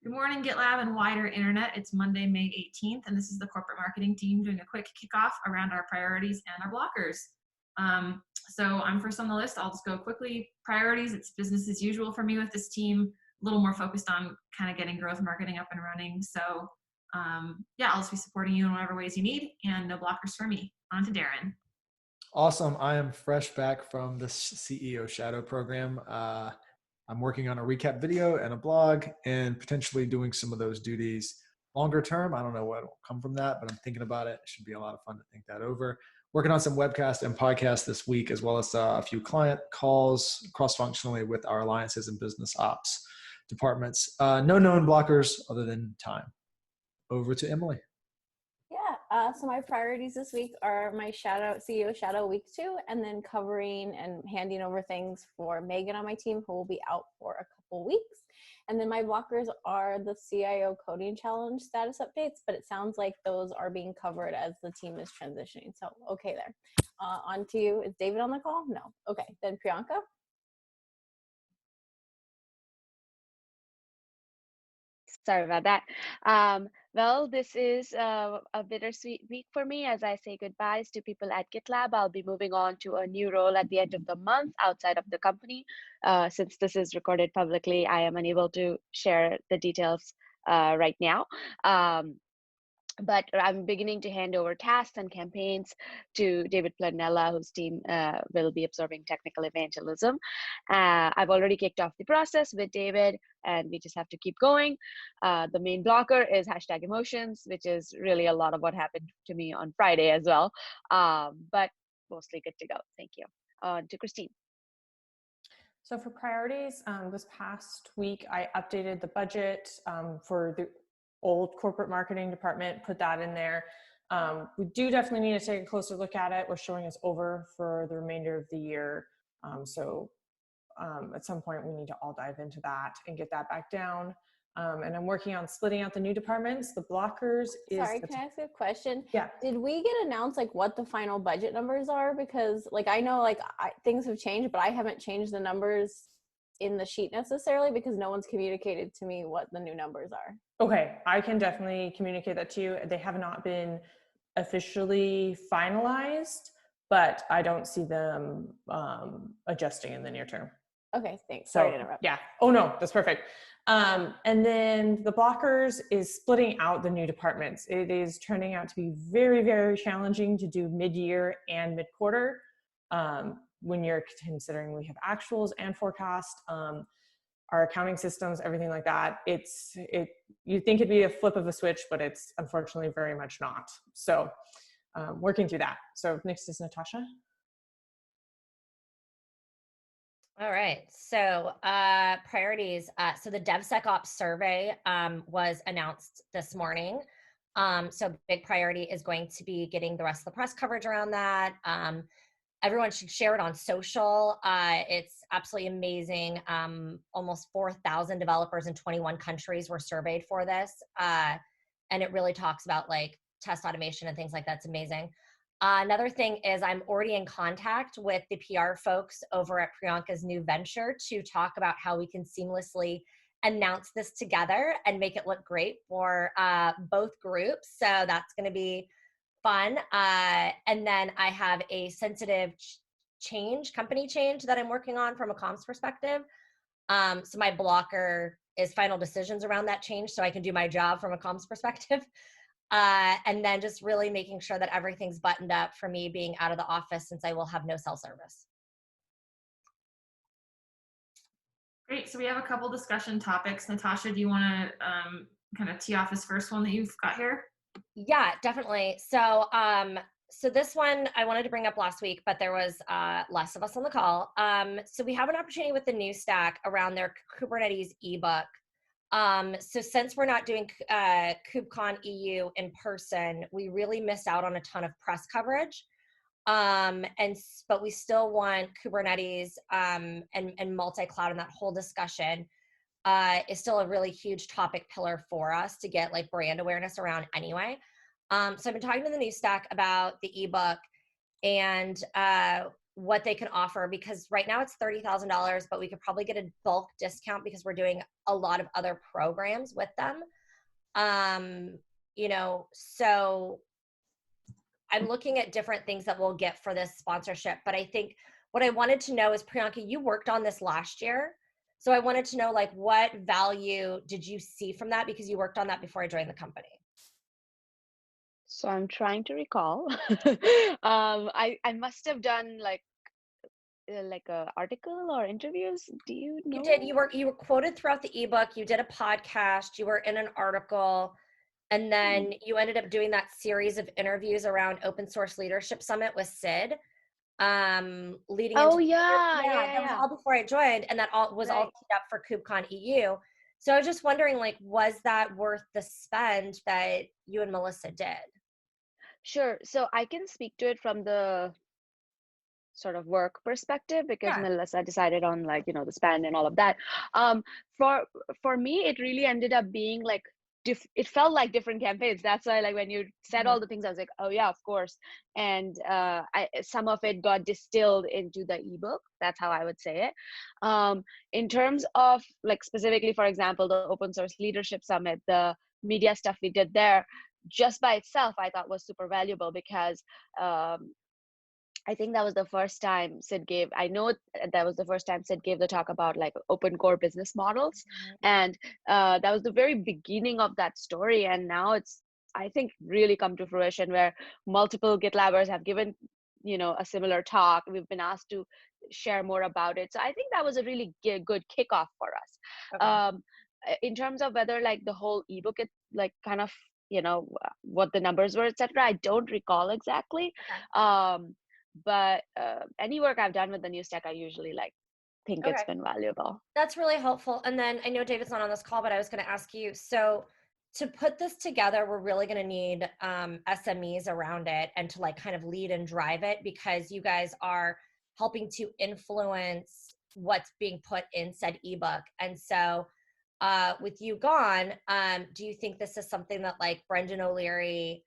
Good morning, GitLab and wider internet. It's Monday, May 18th, and this is the corporate marketing team doing a quick kickoff around our priorities and our blockers. So I'm first on the list. I'll just go quickly. Priorities, it's business as usual for me with this team, a little more focused on kind of getting growth marketing up and running. So yeah, I'll just be supporting you in whatever ways you need, and no blockers for me. On to Darren. Awesome. I am fresh back from the CEO Shadow program. I'm working on a recap video and a blog and potentially doing some of those duties longer term. I don't know what will come from that, but I'm thinking about it. It should be a lot of fun to think that over. Working on some webcast and podcasts this week, as well as a few client calls cross-functionally with our alliances and business ops departments. No known blockers other than time. Over to Emily. So my priorities this week are my CEO Shadow week 2, and then covering and handing over things for Megan on my team, who will be out for a couple weeks. And then my blockers are the CIO coding challenge status updates, but it sounds like those are being covered as the team is transitioning. So, okay there. On to you. Is David on the call? No. Okay, then Priyanka. Sorry about that. Well, this is a bittersweet week for me as I say goodbyes to people at GitLab. I'll be moving on to a new role at the end of the month outside of the company. Since this is recorded publicly, I am unable to share the details right now. But I'm beginning to hand over tasks and campaigns to David Planella, whose team will be absorbing technical evangelism. I've already kicked off the process with David, and we just have to keep going. The main blocker is #emotions, which is really a lot of what happened to me on Friday as well, but mostly good to go. Thank you. To Christine. So for priorities, this past week, I updated the budget for the old corporate marketing department, put that in there. We do definitely need to take a closer look at it. We're showing us over for the remainder of the year. So at some point we need to all dive into that and get that back down. And I'm working on splitting out the new departments. The blockers is— Sorry, can I ask a question? Yeah. Did we get announced like what the final budget numbers are? Because like I know like things have changed, but I haven't changed the numbers in the sheet necessarily because no one's communicated to me what the new numbers are. Okay, I can definitely communicate that to you. They have not been officially finalized, but I don't see them adjusting in the near term. Okay, thanks. Sorry to interrupt. Yeah. Oh no, that's perfect. And then the blockers is splitting out the new departments. It is turning out to be very, very challenging to do mid-year and mid-quarter. When you're considering we have actuals and forecast, our accounting systems, everything like that, you'd think it'd be a flip of a switch, but it's unfortunately very much not. So working through that. So next is Natasha. All right, so priorities. So the DevSecOps survey was announced this morning. So big priority is going to be getting the rest of the press coverage around that. Everyone should share it on social. It's absolutely amazing. Almost 4,000 developers in 21 countries were surveyed for this. And it really talks about like test automation and things like that. It's amazing. Another thing is I'm already in contact with the PR folks over at Priyanka's new venture to talk about how we can seamlessly announce this together and make it look great for both groups. So that's going to be fun. And then I have a sensitive company change that I'm working on from a comms perspective. So my blocker is final decisions around that change so I can do my job from a comms perspective. And then just really making sure that everything's buttoned up for me being out of the office since I will have no cell service. Great, so we have a couple discussion topics. Natasha, do you want to kind of tee off this first one that you've got here? Yeah, definitely. So, so this one I wanted to bring up last week, but there was less of us on the call. So we have an opportunity with the new stack around their Kubernetes Ebook. So since we're not doing KubeCon EU in person, we really missed out on a ton of press coverage. But we still want Kubernetes and multi-cloud, and that whole discussion is still a really huge topic pillar for us to get like brand awareness around anyway. So I've been talking to the new stack about the ebook, and what they can offer, because right now it's $30,000, but we could probably get a bulk discount because we're doing a lot of other programs with them. So I'm looking at different things that we'll get for this sponsorship, but I think what I wanted to know is, Priyanka, you worked on this last year. So I wanted to know, like, what value did you see from that? Because you worked on that before I joined the company. So I'm trying to recall. I must have done like a article or interviews. Do you know? You did. You were quoted throughout the ebook. You did a podcast. You were in an article, and then you ended up doing that series of interviews around Open Source Leadership Summit with Sid. Leading Oh into yeah. that was all before I joined, and that all was all Right. teed up for KubeCon EU. So I was just wondering, like, was that worth the spend that you and Melissa did? Sure. So I can speak to it from the sort of work perspective, because Yeah. Melissa decided on, like, the spend and all of that. For me, it really ended up being like it felt like different campaigns. That's why, like, when you said all the things, I was like, oh yeah, of course. And some of it got distilled into the ebook. That's how I would say it. In terms of, like, specifically, for example, the Open Source Leadership Summit, the media stuff we did there, just by itself, I thought was super valuable, because I think that was the first time Sid gave, I know that was the first time Sid gave the talk about, like, open core business models. And that was the very beginning of that story. And now it's, I think, really come to fruition, where multiple GitLabbers have given, a similar talk. We've been asked to share more about it. So I think that was a really good kickoff for us. Okay. In terms of whether, like, the whole ebook, it, like, kind of, what the numbers were, etc., I don't recall exactly. Okay. But any work I've done with the new stack, I usually, like, think it's Okay. been valuable. That's really helpful. And then I know David's not on this call, but I was going to ask you, so to put this together, we're really going to need SMEs around it, and to, like, kind of lead and drive it, because you guys are helping to influence what's being put in said ebook. And so with you gone, do you think this is something that, like, Brendan O'Leary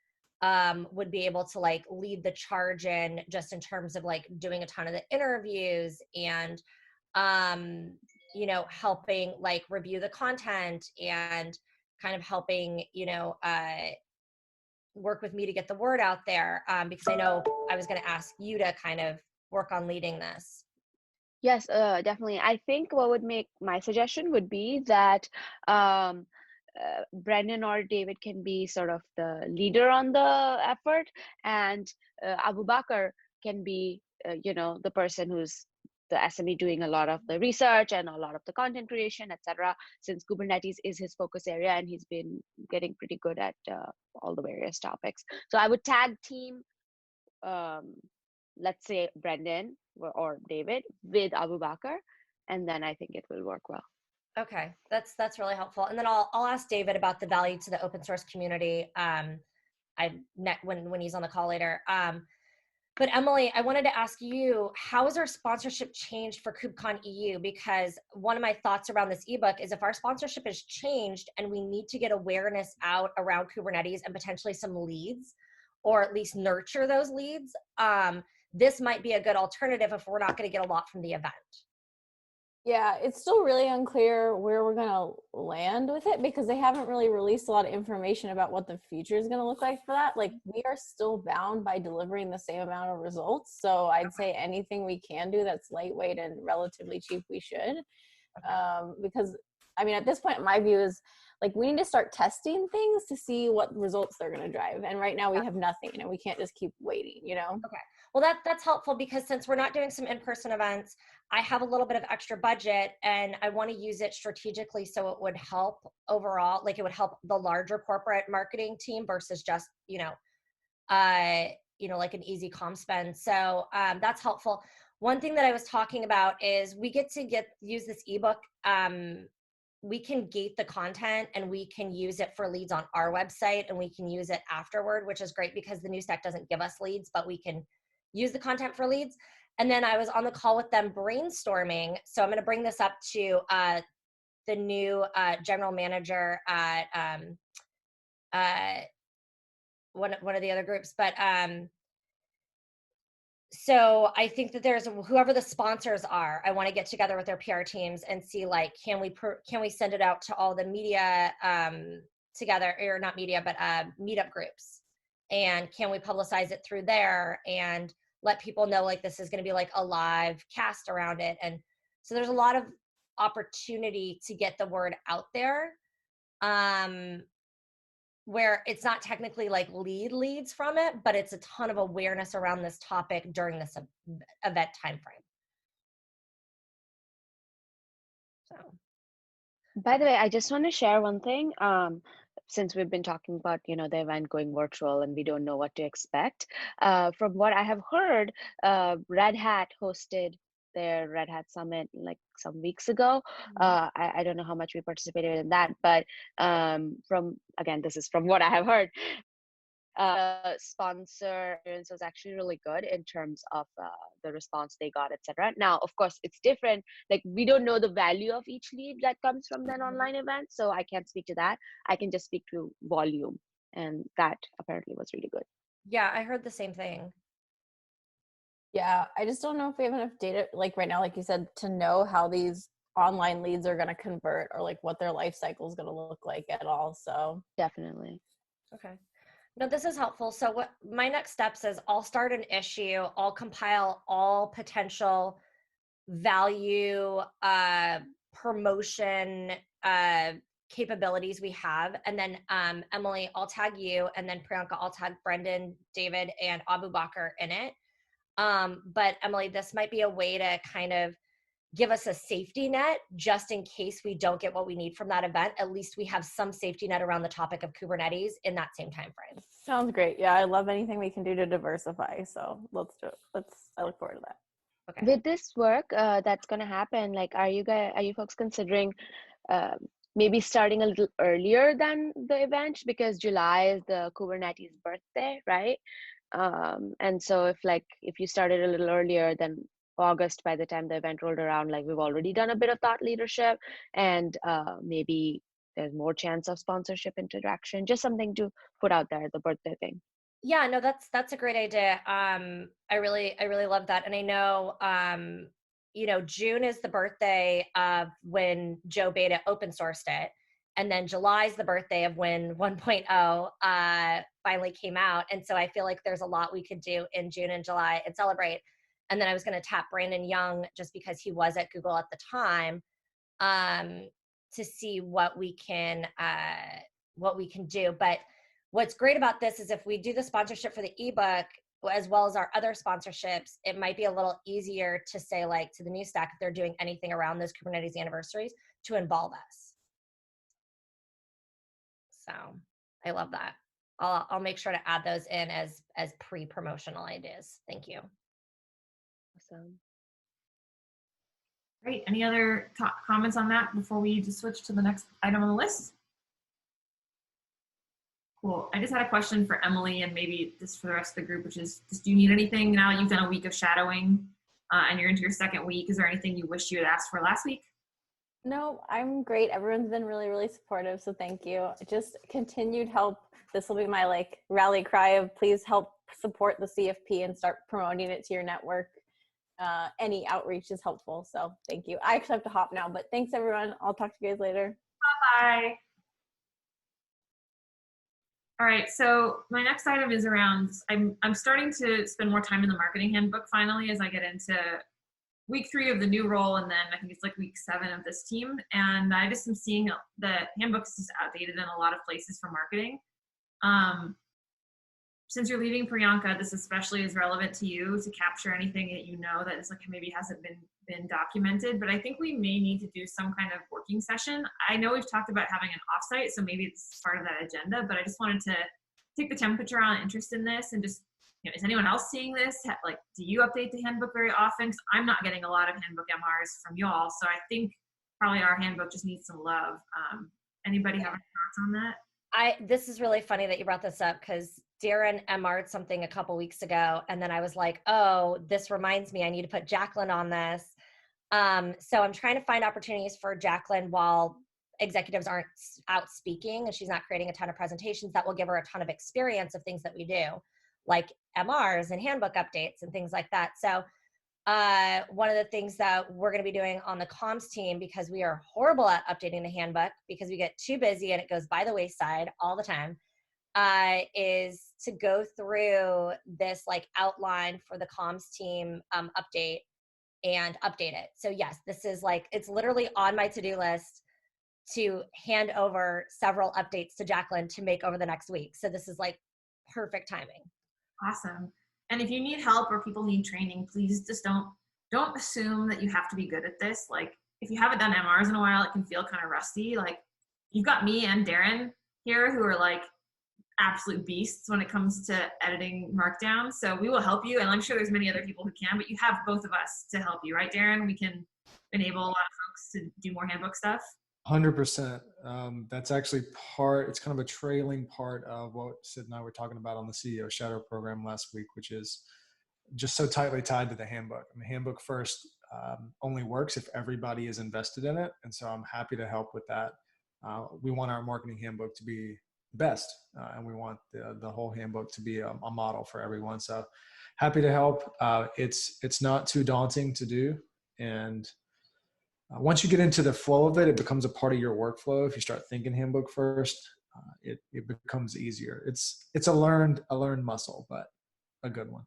would be able to, like, lead the charge in, just in terms of, like, doing a ton of the interviews and helping, like, review the content, and kind of helping, work with me to get the word out there, because I know I was going to ask you to kind of work on leading this. Yes, definitely. I think what would make my suggestion would be that um, Brendan or David can be sort of the leader on the effort, and Abu Bakr can be, the person who's the SME doing a lot of the research and a lot of the content creation, etc. Since Kubernetes is his focus area, and he's been getting pretty good at all the various topics. So I would tag team, let's say, Brendan or David with Abu Bakr, and then I think it will work well. Okay, that's really helpful. And then I'll ask David about the value to the open source community. When he's on the call later. But Emily, I wanted to ask you, how has our sponsorship changed for KubeCon EU? Because one of my thoughts around this ebook is, if our sponsorship has changed and we need to get awareness out around Kubernetes and potentially some leads, or at least nurture those leads, this might be a good alternative if we're not going to get a lot from the event. Yeah, it's still really unclear where we're going to land with it, because they haven't really released a lot of information about what the future is going to look like for that. Like, we are still bound by delivering the same amount of results. So I'd say anything we can do that's lightweight and relatively cheap, we should. Because, I mean, at this point, my view is, like, we need to start testing things to see what results they're going to drive. And right now we have nothing, and we can't just keep waiting, Okay. Well, that's helpful, because since we're not doing some in-person events, I have a little bit of extra budget, and I want to use it strategically, so it would help overall, like, it would help the larger corporate marketing team versus just, like an easy comm spend. So that's helpful. One thing that I was talking about is we get to use this ebook. We can gate the content, and we can use it for leads on our website, and we can use it afterward, which is great, because the new stack doesn't give us leads, but we can use the content for leads. And then I was on the call with them brainstorming. So I'm going to bring this up to the new general manager at one of the other groups. But So I think that there's whoever the sponsors are, I want to get together with their PR teams and see like, can we send it out to all the media together, or not media, but meetup groups, and can we publicize it through there and let people know like this is going to be like a live cast around it. And so there's a lot of opportunity to get the word out there, where it's not technically like leads from it, but it's a ton of awareness around this topic during this event timeframe. So, By the way, I just want to share one thing. Since we've been talking about, the event going virtual and we don't know what to expect. From what I have heard, Red Hat hosted their Red Hat Summit like some weeks ago. I don't know how much we participated in that, but this is from what I have heard. Sponsor experience was actually really good in terms of the response they got, etc. Now, of course, it's different. Like, we don't know the value of each lead that comes from an online event, so I can't speak to that. I can just speak to volume, and that apparently was really good. yeah, I heard the same thing. Yeah, I just don't know if we have enough data, like right now, like you said, to know how these online leads are going to convert, or like what their life cycle is going to look like at all. So Definitely. Okay. No, this is helpful. So what my next steps is, I'll start an issue. I'll compile all potential value promotion capabilities we have. And then Emily, I'll tag you, and then Priyanka, I'll tag Brendan, David, and Abu Bakr in it. But Emily, this might be a way to kind of give us a safety net just in case we don't get what we need from that event. At least we have some safety net around the topic of Kubernetes in that same time frame. sounds great. Yeah, I love anything we can do to diversify. So let's do it. I look forward to that. Okay. With this work that's going to happen, like, are you folks considering maybe starting a little earlier than the event, because July is the Kubernetes birthday, right? And so if you started a little earlier, then August, by the time the event rolled around, like, we've already done a bit of thought leadership, and maybe there's more chance of sponsorship interaction. Just something to put out there, the birthday thing. Yeah, no, that's a great idea. I really love that. And I know, June is the birthday of when Joe Beta open sourced it. And then July is the birthday of when 1.0 finally came out. And so I feel like there's a lot we could do in June and July and celebrate. And then I was going to tap Brandon Young, just because he was at Google at the time, to see what we can do. But what's great about this is if we do the sponsorship for the ebook, as well as our other sponsorships, it might be a little easier to say, like, to the new stack, if they're doing anything around those Kubernetes anniversaries, to involve us. So I love that. I'll make sure to add those in as pre-promotional ideas. Thank you. Awesome. Great. Any other comments on that before we just switch to the next item on the list? Cool. I just had a question for Emily, and maybe this for the rest of the group, which is, just, do you need anything now that you've done a week of shadowing and you're into your second week? Is there anything you wish you had asked for last week? No, I'm great. Everyone's been really, really supportive. So thank you. Just continued help. This will be my rally cry of, please help support the CFP and start promoting it to your network. Any outreach is helpful. So thank you. I actually have to hop now, but thanks everyone. I'll talk to you guys later. Bye. All right, so my next item is around, I'm starting to spend more time in the marketing handbook finally, as I get into week 3 of the new role, and then I think it's like week 7 of this team. And I just am seeing the handbook is just outdated in a lot of places for marketing. Since you're leaving, Priyanka, this especially is relevant to you, to capture anything that you know that is maybe hasn't been documented. But I think we may need to do some kind of working session. I know we've talked about having an offsite, so maybe it's part of that agenda. But I just wanted to take the temperature on interest in this, and just, is anyone else seeing this? Do you update the handbook very often? 'Cause I'm not getting a lot of handbook MRs from y'all, so I think probably our handbook just needs some love. Anybody have any thoughts on that? This is really funny that you brought this up, because Darren MR'd something a couple weeks ago, and then I was like, oh, this reminds me, I need to put Jacqueline on this. So I'm trying to find opportunities for Jacqueline while executives aren't out speaking and she's not creating a ton of presentations, that will give her a ton of experience of things that we do. like MRs and handbook updates and things like that. So one of the things that we're going to be doing on the comms team, because we are horrible at updating the handbook because we get too busy and it goes by the wayside all the time, is to go through this like outline for the comms team update and update it. So yes, this is like, it's literally on my to-do list to hand over several updates to Jacqueline to make over the next week. So this is like perfect timing. Awesome. And if you need help or people need training, please just don't assume that you have to be good at this. Like if you haven't done MRs in a while, it can feel kind of rusty. Like you've got me and Darren here who are like absolute beasts when it comes to editing Markdown. So we will help you. And I'm sure there's many other people who can, but you have both of us to help you, right, Darren? We can enable a lot of folks to do more handbook stuff. 100%. That's actually it's kind of a trailing part of what Sid and I were talking about on the CEO Shadow program last week, which is just so tightly tied to the handbook. I mean, handbook first only works if everybody is invested in it. And so I'm happy to help with that. We want our marketing handbook to be best, and we want the whole handbook to be a model for everyone. So happy to help. It's not too daunting to do. And once you get into the flow of it, it becomes a part of your workflow. If you start thinking handbook first, it becomes easier. It's a learned muscle, but a good one.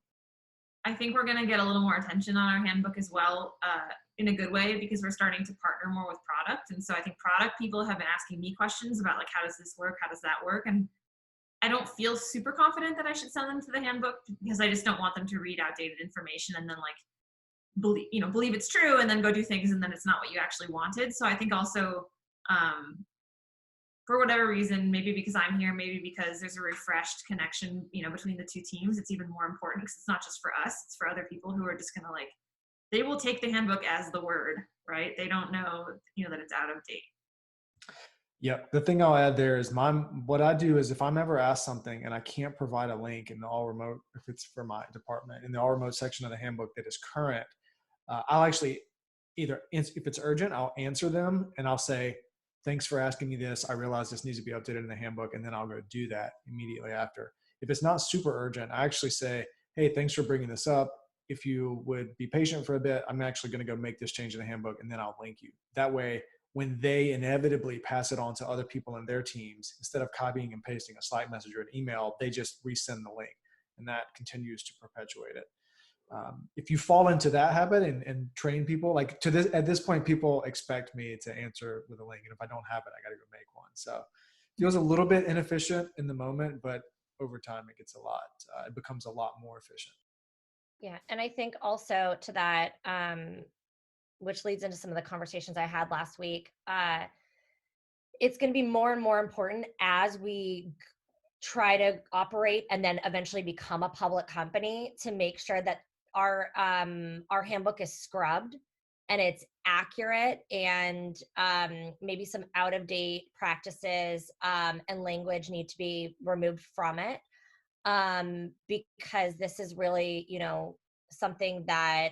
I think we're going to get a little more attention on our handbook as well, in a good way, because we're starting to partner more with product. And so I think product people have been asking me questions about like, how does this work? How does that work? And I don't feel super confident that I should send them to the handbook because I just don't want them to read outdated information and then like believe it's true and then go do things and then it's not what you actually wanted. So I think also, for whatever reason, maybe because I'm here, maybe because there's a refreshed connection, between the two teams, it's even more important because it's not just for us, it's for other people who are just gonna like, they will take the handbook as the word, right? They don't know, that it's out of date. Yep. The thing I'll add there is what I do is if I'm ever asked something and I can't provide a link in the all remote, if it's for my department, in the all remote section of the handbook that is current, I'll actually if it's urgent, I'll answer them and I'll say, thanks for asking me this. I realize this needs to be updated in the handbook, and then I'll go do that immediately after. If it's not super urgent, I actually say, hey, thanks for bringing this up. If you would be patient for a bit, I'm actually going to go make this change in the handbook, and then I'll link you. That way, when they inevitably pass it on to other people in their teams, instead of copying and pasting a Slack message or an email, they just resend the link, and that continues to perpetuate it. If you fall into that habit and train people, like at this point, people expect me to answer with a link. And if I don't have it, I got to go make one. So it feels a little bit inefficient in the moment, but over time it becomes a lot more efficient. Yeah. And I think also to that, which leads into some of the conversations I had last week, it's going to be more and more important as we try to operate and then eventually become a public company to make sure that our handbook is scrubbed and it's accurate, and maybe some out of date practices and language need to be removed from it, because this is really something that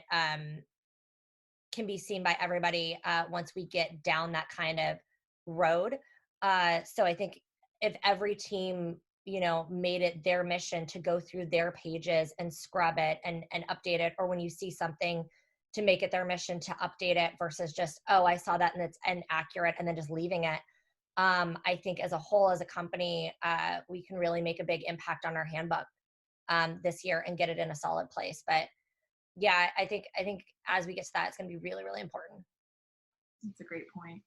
can be seen by everybody once we get down that kind of road. So I think if every team made it their mission to go through their pages and scrub it and update it, or when you see something to make it their mission to update it versus just, oh, I saw that and it's inaccurate and then just leaving it. I think as a whole, as a company, we can really make a big impact on our handbook this year and get it in a solid place. But yeah, I think as we get to that, it's going to be really, really important. That's a great point.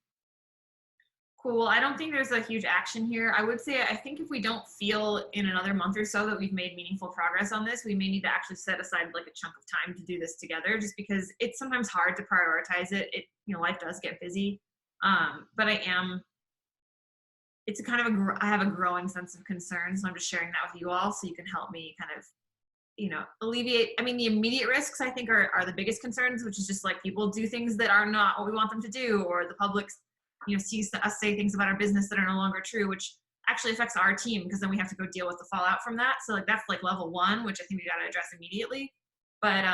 Cool. Well, I don't think there's a huge action here. I would say, I think if we don't feel in another month or so that we've made meaningful progress on this, we may need to actually set aside like a chunk of time to do this together, just because it's sometimes hard to prioritize it. Life does get busy. But I have a growing sense of concern. So I'm just sharing that with you all so you can help me kind of, alleviate. I mean, the immediate risks I think are the biggest concerns, which is just like people do things that are not what we want them to do, or the public's sees us say things about our business that are no longer true, which actually affects our team because then we have to go deal with the fallout from that. So like that's like level one, which I think we got to address immediately. But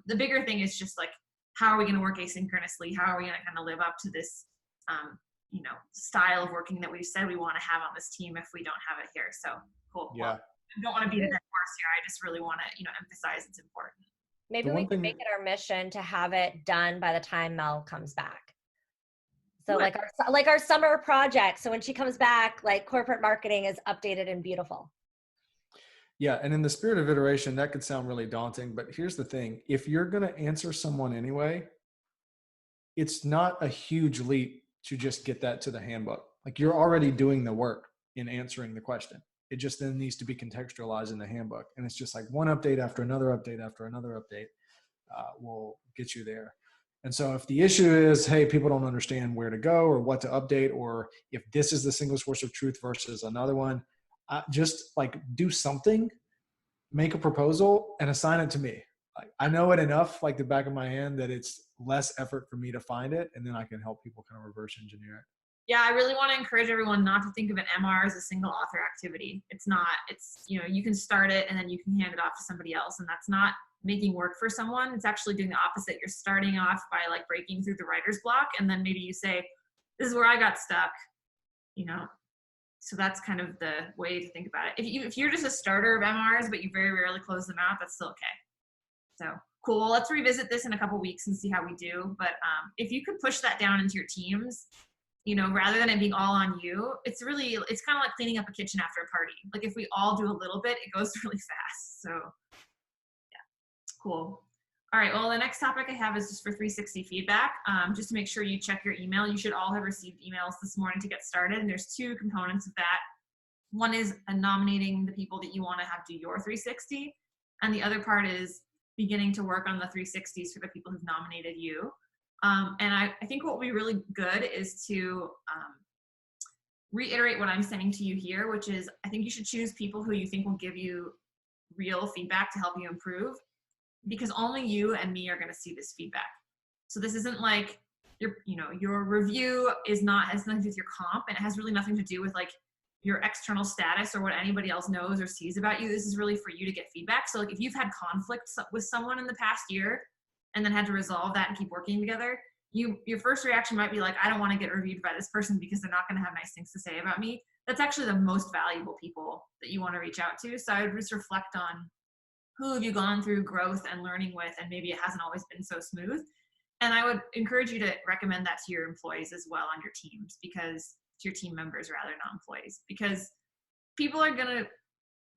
the bigger thing is just like, how are we going to work asynchronously? How are we going to kind of live up to this, style of working that we've said we want to have on this team if we don't have it here? So cool. Yeah. Well, I don't want to beat a dead horse here. I just really want to, emphasize it's important. Maybe we can make it our mission to have it done by the time Mel comes back. So like our summer project. So when she comes back, like corporate marketing is updated and beautiful. Yeah. And in the spirit of iteration, that could sound really daunting, but here's the thing. If you're going to answer someone anyway, it's not a huge leap to just get that to the handbook. Like you're already doing the work in answering the question. It just then needs to be contextualized in the handbook. And it's just like one update after another update after another update will get you there. And so if the issue is, hey, people don't understand where to go or what to update, or if this is the single source of truth versus another one, just like do something, make a proposal and assign it to me. I know it enough like the back of my hand that it's less effort for me to find it. And then I can help people kind of reverse engineer it. Yeah, I really want to encourage everyone not to think of an MR as a single author activity. It's not. It's, you can start it and then you can hand it off to somebody else. And that's not making work for someone. It's actually doing the opposite. You're starting off by like breaking through the writer's block. And then maybe you say, this is where I got stuck, So that's kind of the way to think about it. If you're just a starter of MRs, but you very rarely close them out, that's still okay. So cool. Well, let's revisit this in a couple weeks and see how we do. But if you could push that down into your teams, rather than it being all on you, it's kind of like cleaning up a kitchen after a party. Like if we all do a little bit, it goes really fast. So yeah, cool. All right. Well, the next topic I have is just for 360 feedback. Just to make sure you check your email. You should all have received emails this morning to get started. And there's two components of that. One is nominating the people that you want to have do your 360. And the other part is beginning to work on the 360s for the people who've nominated you. And I think what would be really good is to reiterate what I'm saying to you here, which is I think you should choose people who you think will give you real feedback to help you improve, because only you and me are going to see this feedback. So this isn't like your review has nothing to do with your comp, and it has really nothing to do with like your external status or what anybody else knows or sees about you. This is really for you to get feedback. So like if you've had conflict with someone in the past year and then had to resolve that and keep working together, your first reaction might be like, I don't want to get reviewed by this person because they're not going to have nice things to say about me. That's actually the most valuable people that you want to reach out to. So I would just reflect on who have you gone through growth and learning with, and maybe it hasn't always been so smooth. And I would encourage you to recommend that to your employees as well on your teams, because to your team members rather, not employees, because people are going to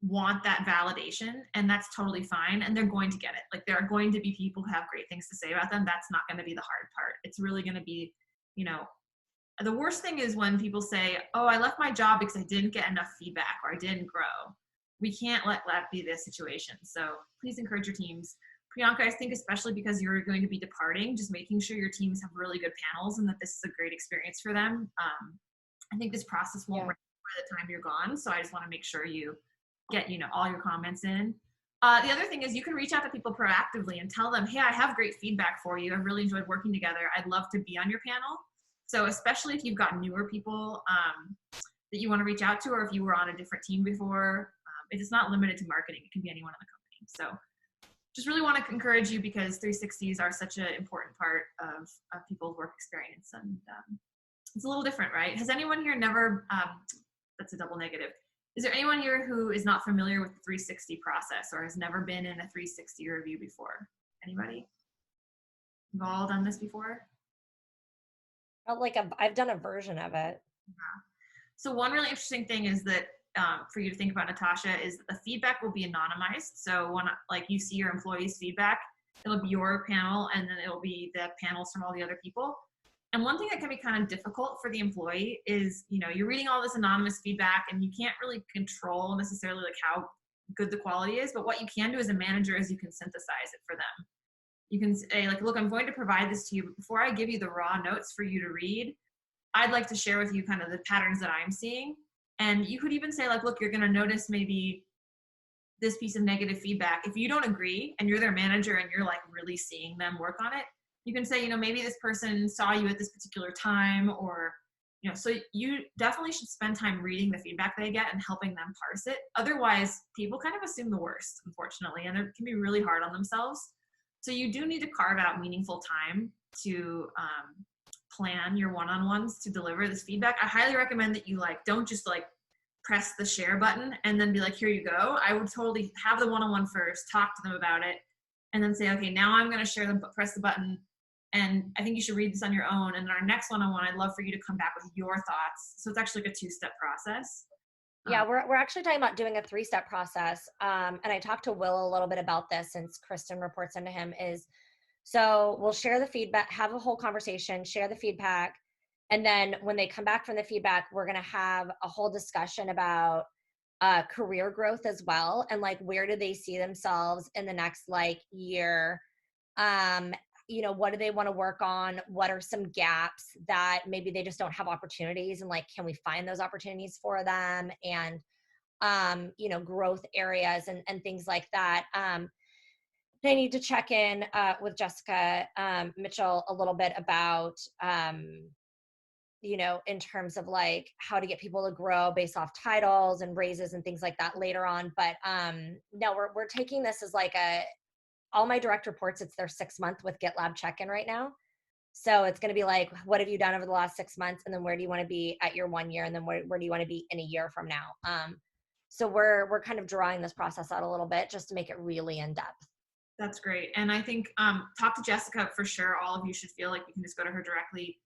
want that validation, and that's totally fine, and they're going to get it. Like there are going to be people who have great things to say about them. That's not going to be the hard part. It's really going to be, the worst thing is when people say, oh, I left my job because I didn't get enough feedback or I didn't grow. We can't let that be the situation. So please encourage your teams. Priyanka, I think especially because you're going to be departing, just making sure your teams have really good panels and that this is a great experience for them. I think this process won't run by the time you're gone. So I just want to make sure you get, all your comments in. The other thing is you can reach out to people proactively and tell them, hey, I have great feedback for you. I've really enjoyed working together. I'd love to be on your panel. So especially if you've got newer people that you want to reach out to, or if you were on a different team before, it is not limited to marketing. It can be anyone in the company. So just really want to encourage you, because 360s are such an important part of people's work experience. And it's a little different, right? Has anyone here never, that's a double negative. Is there anyone here who is not familiar with the 360 process or has never been in a 360 review before? Anybody? You've all done this before? I've done a version of it. Yeah. So one really interesting thing is that for you to think about, Natasha, is that the feedback will be anonymized. So when you see your employees' feedback, it'll be your panel, and then it'll be the panels from all the other people. And one thing that can be kind of difficult for the employee is, you're reading all this anonymous feedback and you can't really control necessarily like how good the quality is. But what you can do as a manager is you can synthesize it for them. You can say like, look, I'm going to provide this to you, but before I give you the raw notes for you to read, I'd like to share with you kind of the patterns that I'm seeing. And you could even say like, look, you're going to notice maybe this piece of negative feedback. If you don't agree and you're their manager and you're like really seeing them work on it, you can say, maybe this person saw you at this particular time, or, so you definitely should spend time reading the feedback they get and helping them parse it. Otherwise, people kind of assume the worst, unfortunately, and it can be really hard on themselves. So you do need to carve out meaningful time to plan your one-on-ones to deliver this feedback. I highly recommend that you don't just press the share button and then be like, here you go. I would totally have the one-on-one first, talk to them about it, and then say, okay, now I'm going to share press the button. And I think you should read this on your own. And then our next one-on-one, I'd love for you to come back with your thoughts. So it's actually like a 2-step process. Yeah, we're actually talking about doing a 3-step process. And I talked to Will a little bit about this since Kristen reports into him so we'll share the feedback, have a whole conversation, share the feedback. And then when they come back from the feedback, we're going to have a whole discussion about career growth as well. And like, where do they see themselves in the next like year? What do they want to work on? What are some gaps that maybe they just don't have opportunities, and like, can we find those opportunities for them? And, growth areas and things like that. I need to check in with Jessica Mitchell a little bit about, in terms of like how to get people to grow based off titles and raises and things like that later on. But no, we're taking this as like all my direct reports, it's their 6-month with GitLab check-in right now. So it's going to be like, what have you done over the last 6 months? And then where do you want to be at your 1 year? And then where do you want to be in a year from now? So we're kind of drawing this process out a little bit just to make it really in depth. That's great. And I think talk to Jessica for sure. All of you should feel like you can just go to her directly.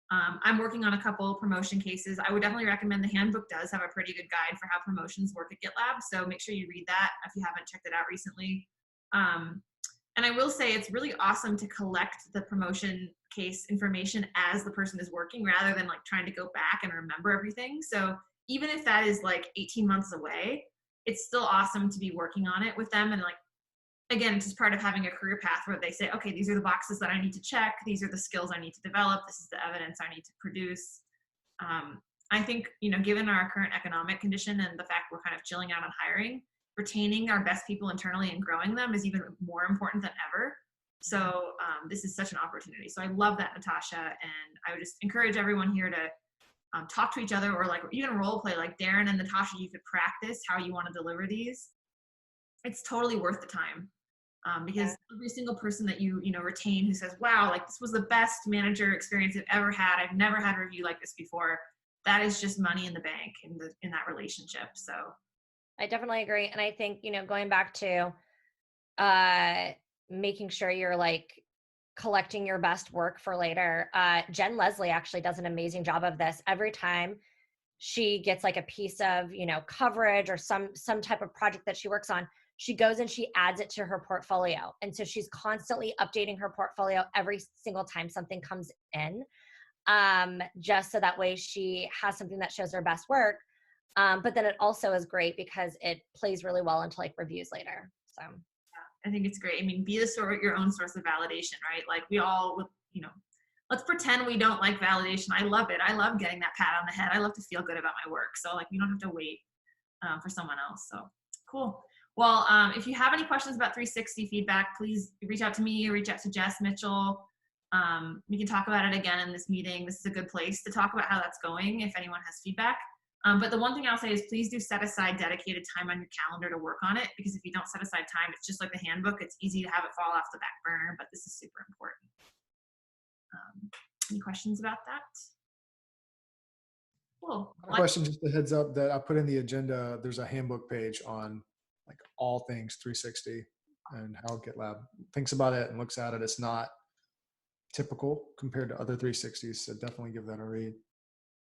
I'm working on a couple promotion cases. I would definitely recommend the handbook does have a pretty good guide for how promotions work at GitLab. So make sure you read that if you haven't checked it out recently. And I will say it's really awesome to collect the promotion case information as the person is working rather than like trying to go back and remember everything. So even if that is like 18 months away, it's still awesome to be working on it with them. And like, again, it's just part of having a career path where they say, okay, these are the boxes that I need to check. These are the skills I need to develop. This is the evidence I need to produce. I think, given our current economic condition and the fact we're kind of chilling out on hiring, retaining our best people internally and growing them is even more important than ever. So this is such an opportunity. So I love that, Natasha. And I would just encourage everyone here to talk to each other, or like even role play, like Darren and Natasha, you could practice how you want to deliver these. It's totally worth the time. Because every single person that you retain who says, wow, like this was the best manager experience I've ever had. I've never had a review like this before. That is just money in the bank in that relationship. So I definitely agree. And I think, going back to making sure you're like collecting your best work for later. Jen Leslie actually does an amazing job of this. Every time she gets like a piece of, coverage or some type of project that she works on, she goes and she adds it to her portfolio. And so she's constantly updating her portfolio every single time something comes in, just so that way she has something that shows her best work. But then it also is great because it plays really well into like reviews later. So yeah, I think it's great. I mean, be your own source of validation, right? Like we all, let's pretend we don't like validation. I love it. I love getting that pat on the head. I love to feel good about my work. So like, we don't have to wait for someone else. So cool. Well, if you have any questions about 360 feedback, please reach out to me, reach out to Jess Mitchell. We can talk about it again in this meeting. This is a good place to talk about how that's going if anyone has feedback. But the one thing I'll say is please do set aside dedicated time on your calendar to work on it, because if you don't set aside time, it's just like the handbook. It's easy to have it fall off the back burner, but this is super important. Any questions about that? Cool. My question, just a heads up that I put in the agenda, there's a handbook page on like all things 360 and how GitLab thinks about it and looks at it. It's not typical compared to other 360s. So definitely give that a read.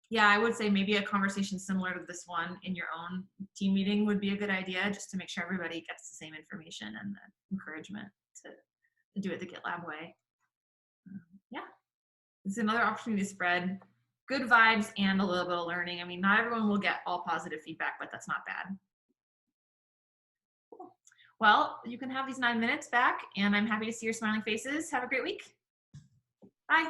Yeah, I would say maybe a conversation similar to this one in your own team meeting would be a good idea, just to make sure everybody gets the same information and the encouragement to do it the GitLab way. Yeah, it's another opportunity to spread good vibes and a little bit of learning. I mean, not everyone will get all positive feedback, but that's not bad. Cool. Well, you can have these 9 minutes back, and I'm happy to see your smiling faces. Have a great week. Bye.